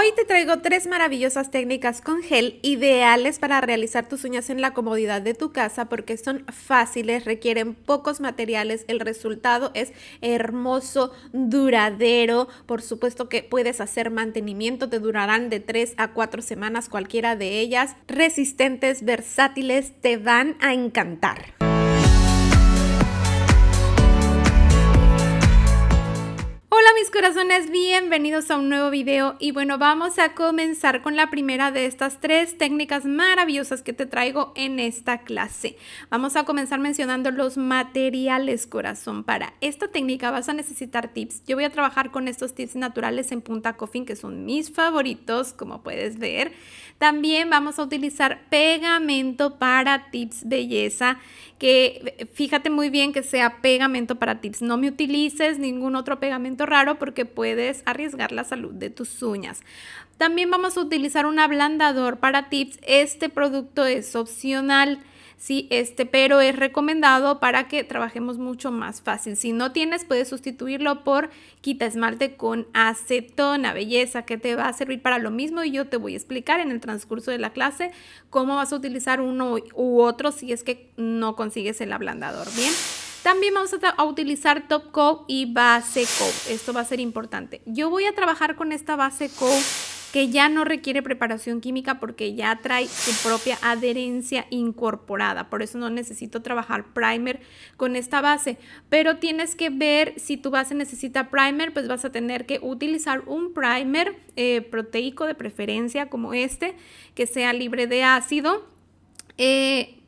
Hoy te traigo 3 maravillosas técnicas con gel ideales para realizar tus uñas en la comodidad de tu casa porque son fáciles, requieren pocos materiales, el resultado es hermoso, duradero, por supuesto que puedes hacer mantenimiento, te durarán de 3 a 4 semanas cualquiera de ellas, resistentes, versátiles, te van a encantar. Hola mis corazones, bienvenidos a un nuevo video y bueno, vamos a comenzar con la primera de estas 3 técnicas maravillosas que te traigo en esta clase. Vamos a comenzar mencionando los materiales, corazón. Para esta técnica vas a necesitar tips. Yo voy a trabajar con estos tips naturales en punta coffin que son mis favoritos, como puedes ver. También vamos a utilizar pegamento para tips belleza, que fíjate muy bien que sea pegamento para tips. No me utilices ningún otro pegamento raro porque puedes arriesgar la salud de tus uñas. También vamos a utilizar un ablandador para tips. Este producto es opcional. Sí, pero es recomendado para que trabajemos mucho más fácil. Si no tienes, puedes sustituirlo por quita esmalte con acetona, belleza, que te va a servir para lo mismo y yo te voy a explicar en el transcurso de la clase cómo vas a utilizar uno u otro si es que no consigues el ablandador. Bien. También vamos a utilizar top coat y base coat. Esto va a ser importante. Yo voy a trabajar con esta base coat que ya no requiere preparación química porque ya trae su propia adherencia incorporada. Por eso no necesito trabajar primer con esta base. Pero tienes que ver si tu base necesita primer, pues vas a tener que utilizar un primer proteico de preferencia como este, que sea libre de ácido.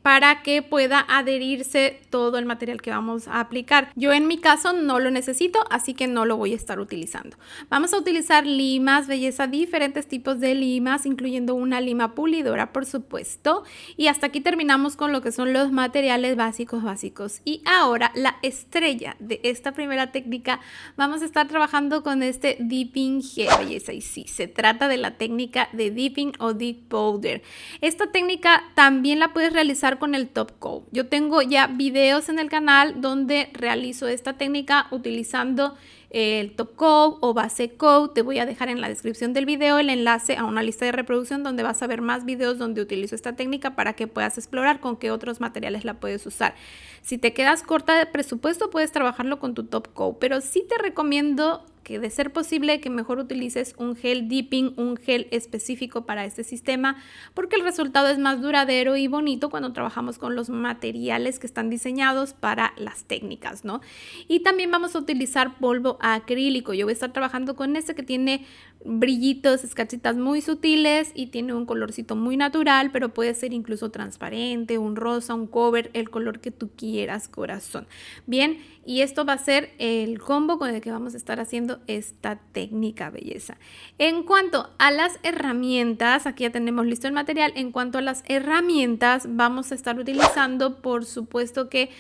Para que pueda adherirse todo el material que vamos a aplicar. Yo en mi caso no lo necesito, así que no lo voy a estar utilizando. Vamos a utilizar limas, belleza, diferentes tipos de limas, incluyendo una lima pulidora, por supuesto. Y hasta aquí terminamos con lo que son los materiales básicos. Y ahora la estrella de esta primera técnica, vamos a estar trabajando con este dipping gel, belleza. Y sí, se trata de la técnica de dipping o dip powder. Esta técnica también la puedes realizar con el top coat. Yo tengo ya videos en el canal donde realizo esta técnica utilizando el top coat o base coat. Te voy a dejar en la descripción del video el enlace a una lista de reproducción donde vas a ver más videos donde utilizo esta técnica para que puedas explorar con qué otros materiales la puedes usar. Si te quedas corta de presupuesto, puedes trabajarlo con tu top coat, pero sí te recomiendo que de ser posible que mejor utilices un gel dipping, un gel específico para este sistema, porque el resultado es más duradero y bonito cuando trabajamos con los materiales que están diseñados para las técnicas, ¿no? Y también vamos a utilizar polvo acrílico. Yo voy a estar trabajando con este que tiene brillitos, escarchitas muy sutiles y tiene un colorcito muy natural, pero puede ser incluso transparente, un rosa, un cover, el color que tú quieras, corazón. Bien, y esto va a ser el combo con el que vamos a estar haciendo esta técnica, belleza. En cuanto a las herramientas, aquí ya tenemos listo el material. En cuanto a las herramientas, vamos a estar utilizando, por supuesto que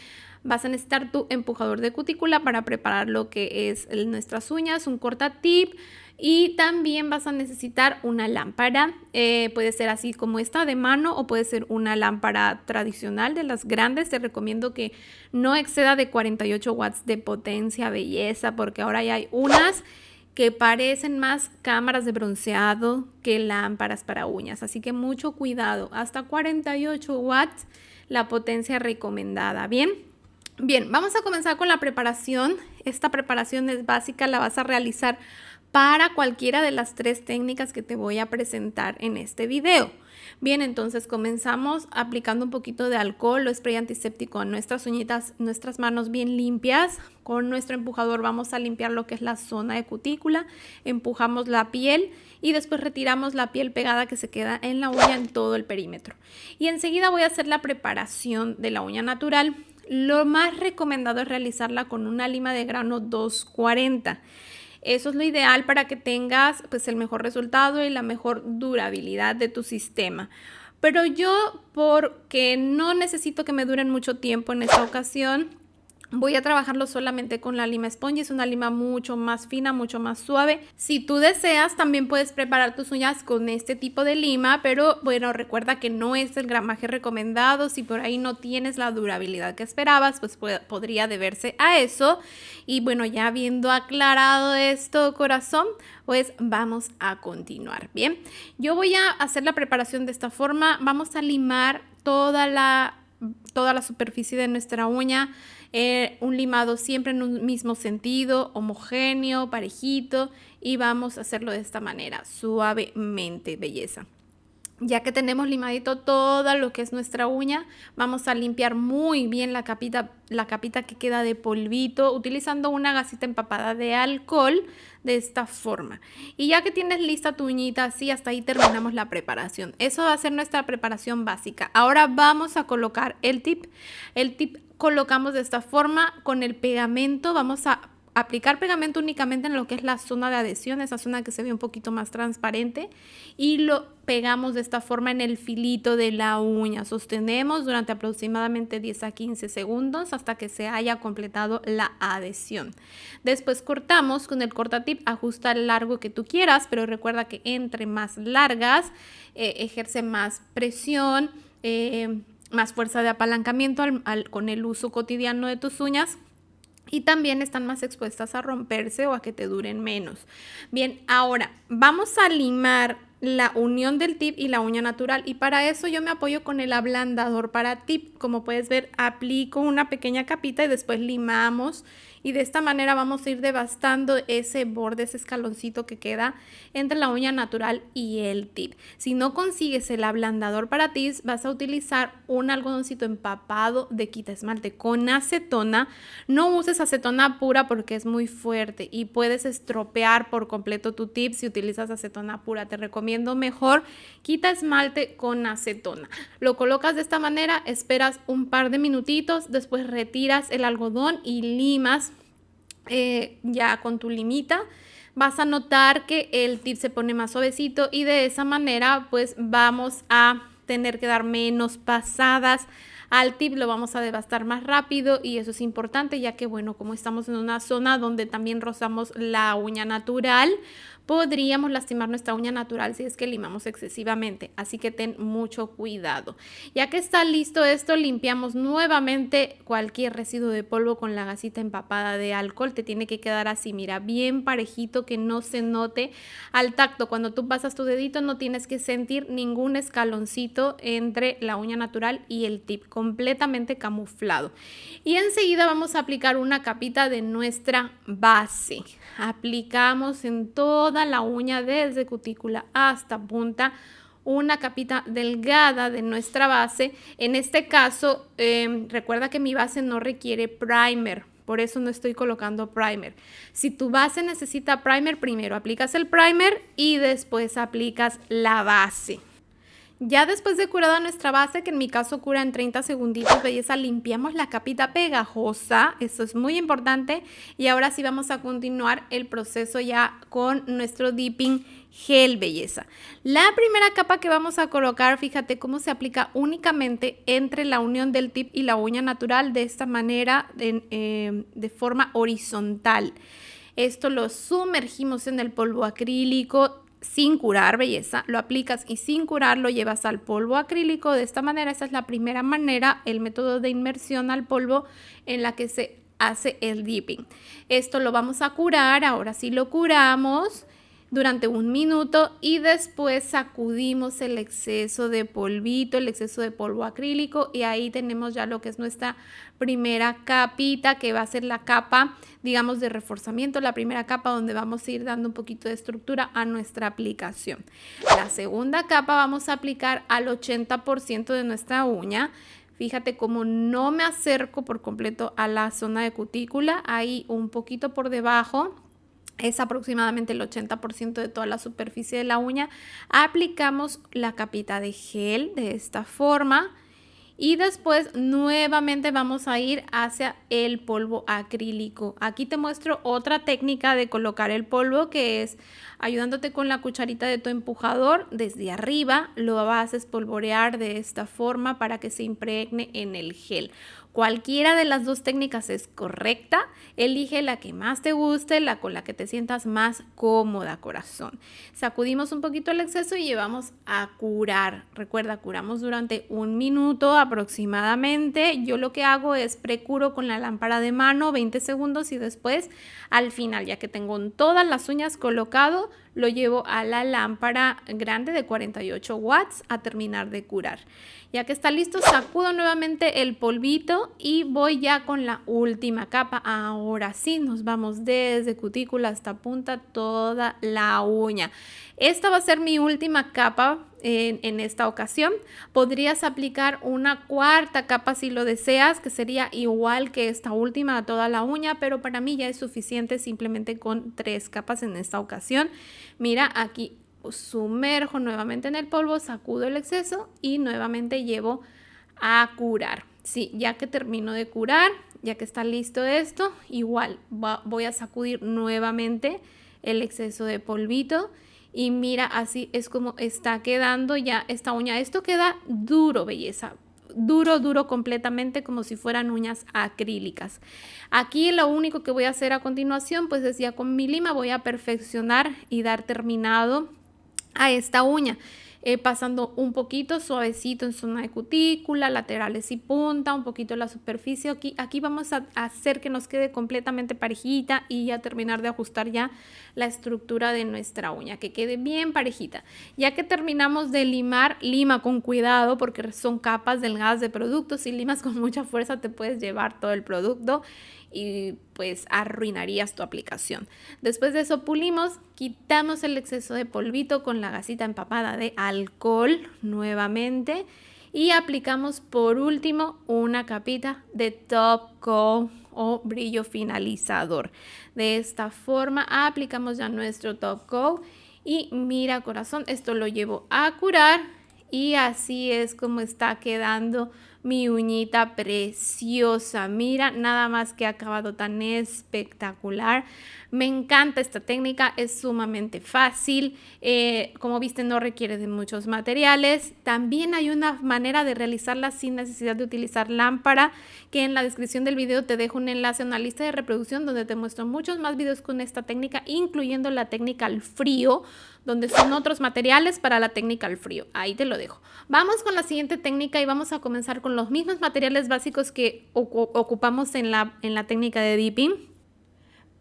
vas a necesitar tu empujador de cutícula para preparar lo que es nuestras uñas, un cortatip. Y también vas a necesitar una lámpara, puede ser así como esta de mano o puede ser una lámpara tradicional de las grandes. Te recomiendo que no exceda de 48 watts de potencia, belleza, porque ahora ya hay unas que parecen más cámaras de bronceado que lámparas para uñas. Así que mucho cuidado, hasta 48 watts la potencia recomendada, ¿bien? Bien, vamos a comenzar con la preparación. Esta preparación es básica, la vas a realizar para cualquiera de las 3 técnicas que te voy a presentar en este video. Bien, entonces comenzamos aplicando un poquito de alcohol o spray antiséptico a nuestras uñitas, nuestras manos bien limpias. Con nuestro empujador vamos a limpiar lo que es la zona de cutícula, empujamos la piel y después retiramos la piel pegada que se queda en la uña en todo el perímetro. Y enseguida voy a hacer la preparación de la uña natural. Lo más recomendado es realizarla con una lima de grano 240. Eso es lo ideal para que tengas pues el mejor resultado y la mejor durabilidad de tu sistema. Pero yo, porque no necesito que me duren mucho tiempo en esta ocasión, Voy a trabajarlo solamente con la lima sponge, es una lima mucho más fina, mucho más suave. Si tú deseas, también puedes preparar tus uñas con este tipo de lima, pero bueno, recuerda que no es el gramaje recomendado. Si por ahí no tienes la durabilidad que esperabas, pues podría deberse a eso. Y bueno, ya habiendo aclarado esto, corazón, pues vamos a continuar. Bien, yo voy a hacer la preparación de esta forma. Vamos a limar toda la superficie de nuestra uña. Un limado siempre en un mismo sentido, homogéneo, parejito, y vamos a hacerlo de esta manera, suavemente, belleza. Ya que tenemos limadito todo lo que es nuestra uña, vamos a limpiar muy bien la capita que queda de polvito, utilizando una gasita empapada de alcohol de esta forma. Y ya que tienes lista tu uñita así, hasta ahí terminamos la preparación. Eso va a ser nuestra preparación básica. Ahora vamos a colocar el tip. El tip colocamos de esta forma con el pegamento. Vamos a aplicar pegamento únicamente en lo que es la zona de adhesión, esa zona que se ve un poquito más transparente, y lo pegamos de esta forma en el filito de la uña. Sostenemos durante aproximadamente 10 a 15 segundos hasta que se haya completado la adhesión. Después cortamos con el cortatip, ajusta el largo que tú quieras, pero recuerda que entre más largas ejerce más presión, más fuerza de apalancamiento con el uso cotidiano de tus uñas. Y también están más expuestas a romperse o a que te duren menos. Bien, ahora vamos a limar la unión del tip y la uña natural. Y para eso yo me apoyo con el ablandador para tip. Como puedes ver, aplico una pequeña capita y después limamos. Y de esta manera vamos a ir devastando ese borde, ese escaloncito que queda entre la uña natural y el tip. Si no consigues el ablandador para tips, vas a utilizar un algodoncito empapado de quita esmalte con acetona. No uses acetona pura porque es muy fuerte y puedes estropear por completo tu tip si utilizas acetona pura. Te recomiendo mejor quita esmalte con acetona. Lo colocas de esta manera, esperas un par de minutitos, después retiras el algodón y limas. Ya con tu limita vas a notar que el tip se pone más suavecito y de esa manera pues vamos a tener que dar menos pasadas al tip, lo vamos a devastar más rápido y eso es importante ya que bueno, como estamos en una zona donde también rozamos la uña natural, podríamos lastimar nuestra uña natural si es que limamos excesivamente, así que ten mucho cuidado. Ya que está listo esto, limpiamos nuevamente cualquier residuo de polvo con la gasita empapada de alcohol. Te tiene que quedar así, mira, bien parejito, que no se note al tacto. Cuando tú pasas tu dedito no tienes que sentir ningún escaloncito entre la uña natural y el tip, completamente camuflado. Y enseguida vamos a aplicar una capita de nuestra base. Aplicamos en toda la uña desde cutícula hasta punta una capita delgada de nuestra base. En este caso, recuerda que mi base no requiere primer, por eso no estoy colocando primer. Si tu base necesita primer, primero aplicas el primer y después aplicas la base. Ya después de curada nuestra base, que en mi caso cura en 30 segunditos, belleza, limpiamos la capita pegajosa, eso es muy importante. Y ahora sí vamos a continuar el proceso ya con nuestro dipping gel, belleza. La primera capa que vamos a colocar, fíjate cómo se aplica únicamente entre la unión del tip y la uña natural, de esta manera, de forma horizontal. Esto lo sumergimos en el polvo acrílico sin curar, belleza, lo aplicas y sin curar lo llevas al polvo acrílico. De esta manera, esa es la primera manera, el método de inmersión al polvo en la que se hace el dipping. Esto lo vamos a curar, ahora sí lo curamos durante 1 minuto y después sacudimos el exceso de polvito, el exceso de polvo acrílico, y ahí tenemos ya lo que es nuestra primera capita, que va a ser la capa, digamos, de reforzamiento, la primera capa donde vamos a ir dando un poquito de estructura a nuestra aplicación. La segunda capa vamos a aplicar al 80% de nuestra uña. Fíjate cómo no me acerco por completo a la zona de cutícula, ahí un poquito por debajo. Es aproximadamente el 80% de toda la superficie de la uña. Aplicamos la capita de gel de esta forma y después nuevamente vamos a ir hacia el polvo acrílico. Aquí te muestro otra técnica de colocar el polvo, que es ayudándote con la cucharita de tu empujador desde arriba. Lo vas a espolvorear de esta forma para que se impregne en el gel. Cualquiera de las dos técnicas es correcta. Elige la que más te guste, la con la que te sientas más cómoda, corazón. Sacudimos un poquito el exceso y llevamos a curar. Recuerda, curamos durante 1 minuto aproximadamente. Yo lo que hago es precuro con la lámpara de mano 20 segundos y después al final, ya que tengo todas las uñas colocado, lo llevo a la lámpara grande de 48 watts a terminar de curar. Ya que está listo, sacudo nuevamente el polvito y voy ya con la última capa. Ahora sí, nos vamos desde cutícula hasta punta, toda la uña. Esta va a ser mi última capa en esta ocasión. Podrías aplicar una cuarta capa si lo deseas, que sería igual que esta última a toda la uña, pero para mí ya es suficiente simplemente con 3 capas en esta ocasión. Mira, aquí sumerjo nuevamente en el polvo, sacudo el exceso y nuevamente llevo a curar. Sí, ya que termino de curar, ya que está listo esto, igual voy a sacudir nuevamente el exceso de polvito y mira, así es como está quedando ya esta uña. Esto queda duro, belleza. Duro completamente, como si fueran uñas acrílicas. Aquí lo único que voy a hacer a continuación pues es ya con mi lima voy a perfeccionar y dar terminado a esta uña, pasando un poquito suavecito en zona de cutícula, laterales y punta, un poquito la superficie. Aquí vamos a hacer que nos quede completamente parejita y ya terminar de ajustar ya la estructura de nuestra uña, que quede bien parejita. Ya que terminamos de limar, lima con cuidado porque son capas delgadas de producto. Si limas con mucha fuerza te puedes llevar todo el producto y pues arruinarías tu aplicación. Después de eso pulimos, quitamos el exceso de polvito con la gasita empapada de alcohol nuevamente y aplicamos por último una capita de top coat o brillo finalizador. De esta forma aplicamos ya nuestro top coat y mira, corazón, esto lo llevo a curar y así es como está quedando mi uñita preciosa. Mira, nada más que acabado tan espectacular. Me encanta esta técnica, es sumamente fácil. Como viste, no requiere de muchos materiales. También hay una manera de realizarla sin necesidad de utilizar lámpara, que en la descripción del video te dejo un enlace a una lista de reproducción donde te muestro muchos más videos con esta técnica, incluyendo la técnica al frío, donde son otros materiales para la técnica al frío. Ahí te lo dejo. Vamos con la siguiente técnica y vamos a comenzar con los mismos materiales básicos que ocupamos en la técnica de dipping.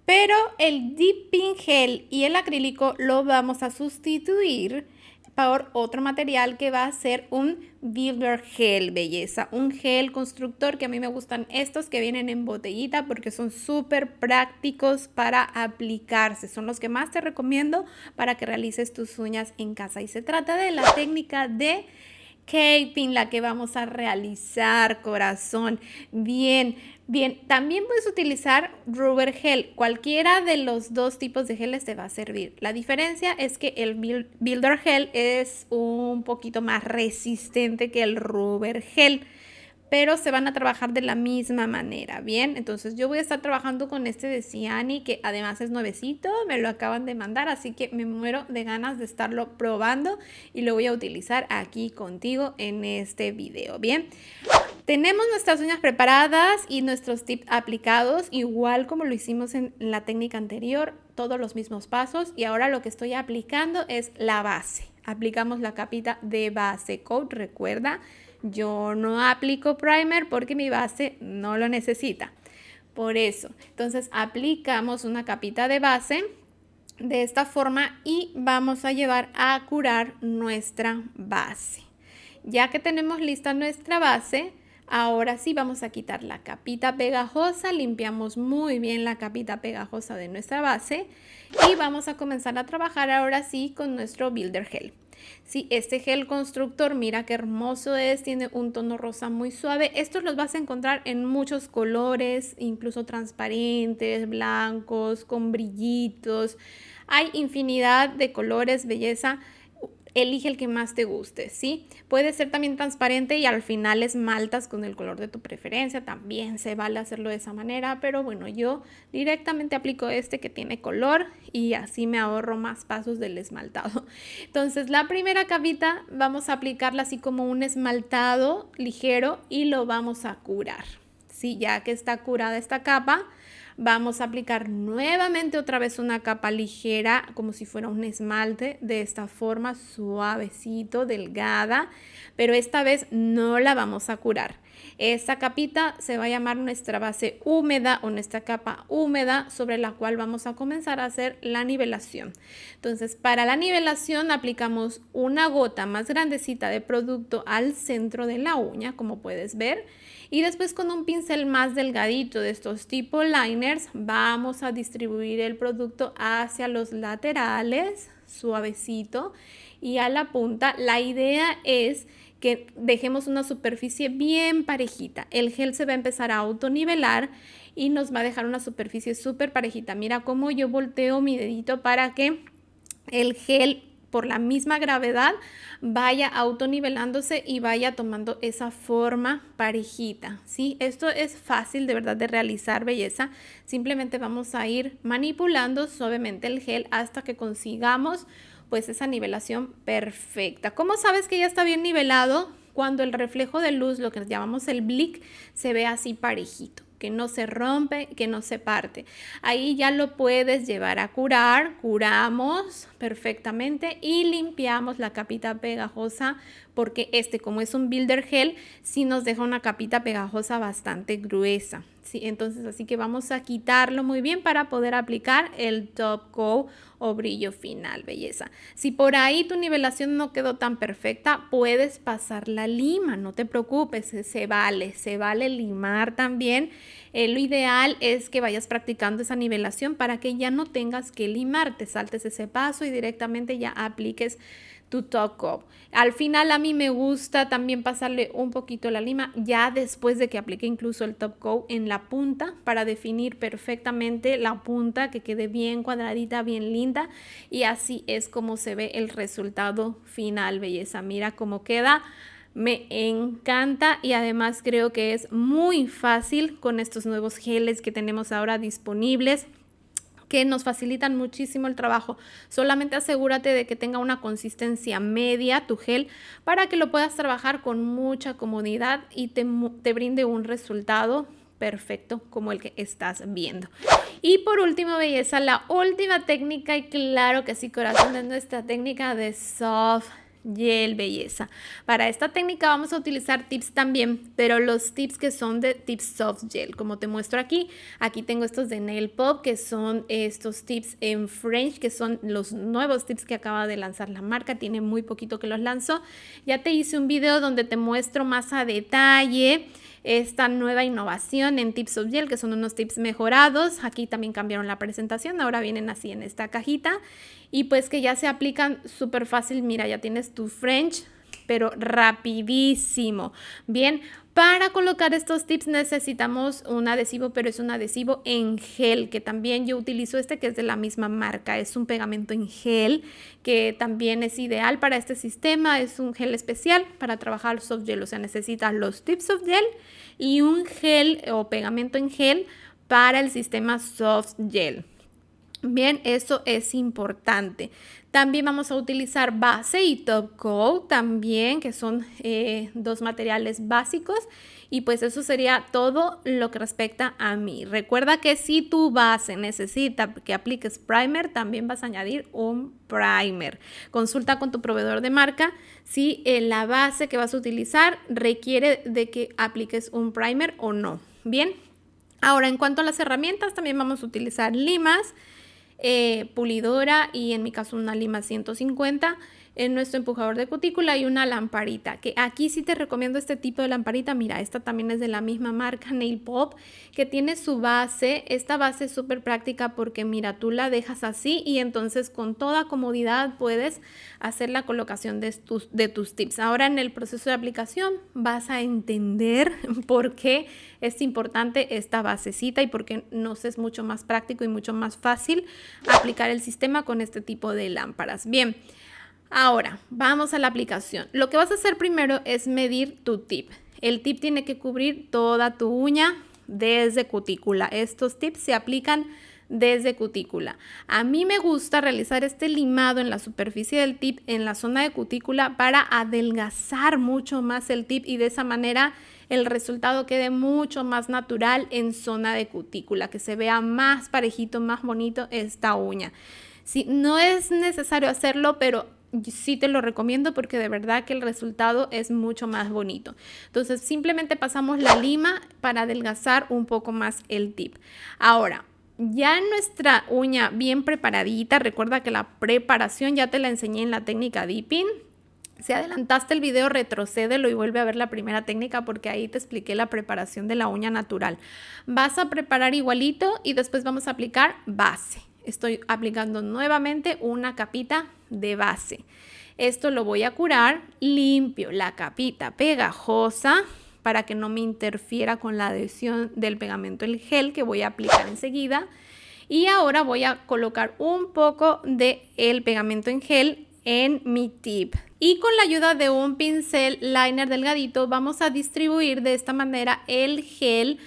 Pero el dipping gel y el acrílico lo vamos a sustituir por otro material que va a ser un builder gel, belleza. Un gel constructor, que a mí me gustan estos que vienen en botellita porque son súper prácticos para aplicarse. Son los que más te recomiendo para que realices tus uñas en casa. Y se trata de la técnica de caping, la que vamos a realizar, corazón. Bien. También puedes utilizar rubber gel. Cualquiera de los dos tipos de geles te va a servir. La diferencia es que el builder gel es un poquito más resistente que el rubber gel, pero se van a trabajar de la misma manera, ¿bien? Entonces yo voy a estar trabajando con este de Ciani, que además es nuevecito, me lo acaban de mandar, así que me muero de ganas de estarlo probando y lo voy a utilizar aquí contigo en este video, ¿bien? Tenemos nuestras uñas preparadas y nuestros tips aplicados, igual como lo hicimos en la técnica anterior, todos los mismos pasos. Y ahora lo que estoy aplicando es la base. Aplicamos la capita de base coat, recuerda. Yo no aplico primer porque mi base no lo necesita. Por eso, entonces aplicamos una capita de base de esta forma y vamos a llevar a curar nuestra base. Ya que tenemos lista nuestra base, ahora sí vamos a quitar la capita pegajosa, limpiamos muy bien la capita pegajosa de nuestra base y vamos a comenzar a trabajar ahora sí con nuestro builder gel. Sí, este gel constructor, mira qué hermoso es, tiene un tono rosa muy suave. Estos los vas a encontrar en muchos colores, incluso transparentes, blancos, con brillitos. Hay infinidad de colores, belleza. Elige el que más te guste, ¿sí? Puede ser también transparente y al final esmaltas con el color de tu preferencia. También se vale hacerlo de esa manera, pero bueno, yo directamente aplico este que tiene color y así me ahorro más pasos del esmaltado. Entonces, la primera capita vamos a aplicarla así como un esmaltado ligero y lo vamos a curar, Sí, ya que está curada esta capa, vamos a aplicar nuevamente otra vez una capa ligera, como si fuera un esmalte, de esta forma, suavecito, delgada, pero esta vez no la vamos a curar. Esta capita se va a llamar nuestra base húmeda o nuestra capa húmeda, sobre la cual vamos a comenzar a hacer la nivelación. Entonces, para la nivelación aplicamos una gota más grandecita de producto al centro de la uña, como puedes ver. Y después con un pincel más delgadito de estos tipo liners vamos a distribuir el producto hacia los laterales, suavecito, y a la punta. La idea es que dejemos una superficie bien parejita. El gel se va a empezar a autonivelar y nos va a dejar una superficie súper parejita. Mira cómo yo volteo mi dedito para que el gel, por la misma gravedad, vaya autonivelándose y vaya tomando esa forma parejita, ¿sí? Esto es fácil de verdad de realizar, belleza. Simplemente vamos a ir manipulando suavemente el gel hasta que consigamos pues esa nivelación perfecta. ¿Cómo sabes que ya está bien nivelado? Cuando el reflejo de luz, lo que llamamos el blick, se ve así parejito, que no se rompe, que no se parte. Ahí ya lo puedes llevar a curar. Curamos perfectamente y limpiamos la capita pegajosa, porque como es un builder gel, sí nos deja una capita pegajosa bastante gruesa, ¿sí? Entonces así que vamos a quitarlo muy bien para poder aplicar el top coat o brillo final, belleza. Si por ahí tu nivelación no quedó tan perfecta, puedes pasar la lima, no te preocupes, se vale limar también. Lo ideal es que vayas practicando esa nivelación para que ya no tengas que limar, te saltes ese paso y directamente ya apliques tu top coat. Al final a mí me gusta también pasarle un poquito la lima ya después de que aplique incluso el top coat en la punta, para definir perfectamente la punta, que quede bien cuadradita, bien linda, y así es como se ve el resultado final, belleza. Mira cómo queda. Me encanta y además creo que es muy fácil con estos nuevos geles que tenemos ahora disponibles, que nos facilitan muchísimo el trabajo. Solamente asegúrate de que tenga una consistencia media tu gel para que lo puedas trabajar con mucha comodidad y te brinde un resultado perfecto como el que estás viendo. Y por último, belleza, la última técnica, y claro que sí, corazón, es nuestra técnica de soft gel, belleza. Para esta técnica vamos a utilizar tips también, pero los tips que son de tips soft gel, como te muestro aquí. Aquí tengo estos de Nail Pop, que son estos tips en French, que son los nuevos tips que acaba de lanzar la marca. Tiene muy poquito que los lanzó. Ya te hice un video donde te muestro más a detalle esta nueva innovación en tips soft gel, que son unos tips mejorados. Aquí también cambiaron la presentación, ahora vienen así en esta cajita, y pues que ya se aplican súper fácil. Mira, ya tienes tu French, pero rapidísimo. Bien, para colocar estos tips necesitamos un adhesivo, pero es un adhesivo en gel, que también yo utilizo que es de la misma marca. Es un pegamento en gel que también es ideal para este sistema. Es un gel especial para trabajar soft gel, o sea, necesitas los tips soft gel y un gel o pegamento en gel para el sistema soft gel. Bien, eso es importante. También vamos a utilizar base y top coat también, que son dos materiales básicos. Y pues eso sería todo lo que respecta a mí. Recuerda que si tu base necesita que apliques primer, también vas a añadir un primer. Consulta con tu proveedor de marca si la base que vas a utilizar requiere de que apliques un primer o no. Bien, ahora en cuanto a las herramientas, también vamos a utilizar limas, pulidora y en mi caso una lima 150, en nuestro empujador de cutícula y una lamparita, que aquí sí te recomiendo este tipo de lamparita. Mira, esta también es de la misma marca, Nail Pop, que tiene su base. Esta base es súper práctica porque mira, tú la dejas así y entonces con toda comodidad puedes hacer la colocación de tus tips. Ahora en el proceso de aplicación vas a entender por qué es importante esta basecita y por qué nos es mucho más práctico y mucho más fácil aplicar el sistema con este tipo de lámparas. Bien. Ahora, vamos a la aplicación. Lo que vas a hacer primero es medir tu tip. El tip tiene que cubrir toda tu uña desde cutícula. Estos tips se aplican desde cutícula. A mí me gusta realizar este limado en la superficie del tip, en la zona de cutícula, para adelgazar mucho más el tip y de esa manera el resultado quede mucho más natural en zona de cutícula, que se vea más parejito, más bonito esta uña. Sí, no es necesario hacerlo, pero sí te lo recomiendo porque de verdad que el resultado es mucho más bonito. Entonces simplemente pasamos la lima para adelgazar un poco más el tip. Ahora, ya en nuestra uña bien preparadita, recuerda que la preparación ya te la enseñé en la técnica dipping. Si adelantaste el video, retrocédelo y vuelve a ver la primera técnica porque ahí te expliqué la preparación de la uña natural. Vas a preparar igualito y después vamos a aplicar base. Estoy aplicando nuevamente una capita de base. Esto lo voy a curar, limpio la capita pegajosa para que no me interfiera con la adhesión del pegamento en gel que voy a aplicar enseguida. Y ahora voy a colocar un poco del pegamento en gel en mi tip. Y con la ayuda de un pincel liner delgadito vamos a distribuir de esta manera el gel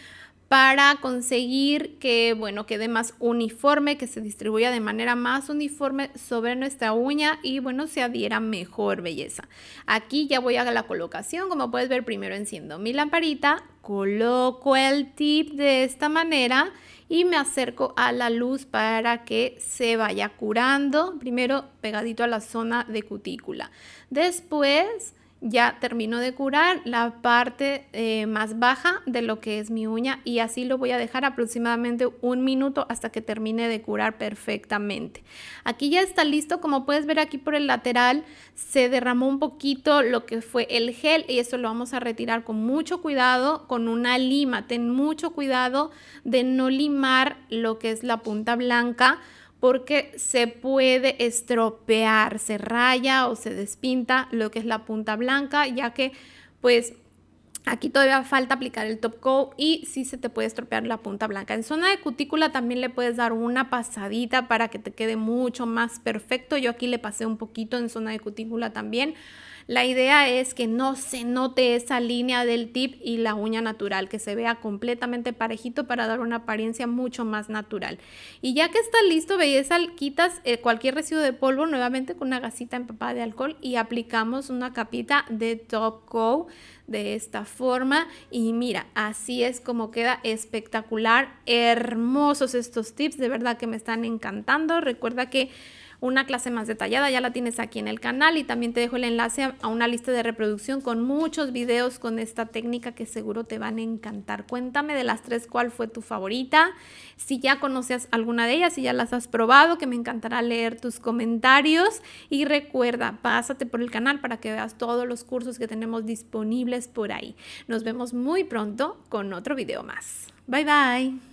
para conseguir que, bueno, quede más uniforme, que se distribuya de manera más uniforme sobre nuestra uña y, bueno, se adhiera mejor, belleza. Aquí ya voy a la colocación. Como puedes ver, primero enciendo mi lamparita, coloco el tip de esta manera y me acerco a la luz para que se vaya curando. Primero pegadito a la zona de cutícula. Después ya termino de curar la parte más baja de lo que es mi uña y así lo voy a dejar aproximadamente 1 minuto hasta que termine de curar perfectamente. Aquí ya está listo. Como puedes ver, aquí por el lateral se derramó un poquito lo que fue el gel y eso lo vamos a retirar con mucho cuidado con una lima. Ten mucho cuidado de no limar lo que es la punta blanca, porque se puede estropear, se raya o se despinta lo que es la punta blanca, ya que pues aquí todavía falta aplicar el top coat y sí se te puede estropear la punta blanca. En zona de cutícula también le puedes dar una pasadita para que te quede mucho más perfecto. Yo aquí le pasé un poquito en zona de cutícula también. La idea es que no se note esa línea del tip y la uña natural, que se vea completamente parejito para dar una apariencia mucho más natural. Y ya que está listo, belleza, quitas cualquier residuo de polvo nuevamente con una gasita empapada de alcohol y aplicamos una capita de top coat de esta forma y mira, así es como queda espectacular. Hermosos estos tips, de verdad que me están encantando. Recuerda que una clase más detallada ya la tienes aquí en el canal y también te dejo el enlace a una lista de reproducción con muchos videos con esta técnica que seguro te van a encantar. Cuéntame de las 3 cuál fue tu favorita, si ya conoces alguna de ellas, si ya las has probado, que me encantará leer tus comentarios. Y recuerda, pásate por el canal para que veas todos los cursos que tenemos disponibles por ahí. Nos vemos muy pronto con otro video más. Bye bye.